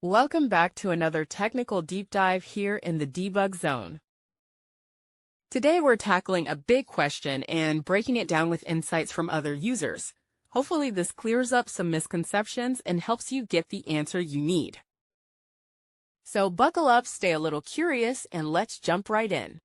Welcome back to another technical deep dive here in the debug zone. Today we're tackling a big question and breaking it down with insights from other users. Hopefully this clears up some misconceptions and helps you get the answer you need. So buckle up, stay a little curious, and let's jump right in.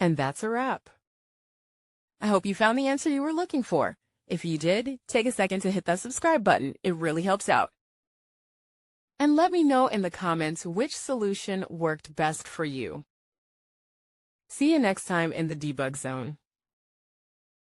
And that's a wrap. I hope you found the answer you were looking for. If you did, take a second to hit that subscribe button. It really helps out. And let me know in the comments which solution worked best for you. See you next time in the debug zone.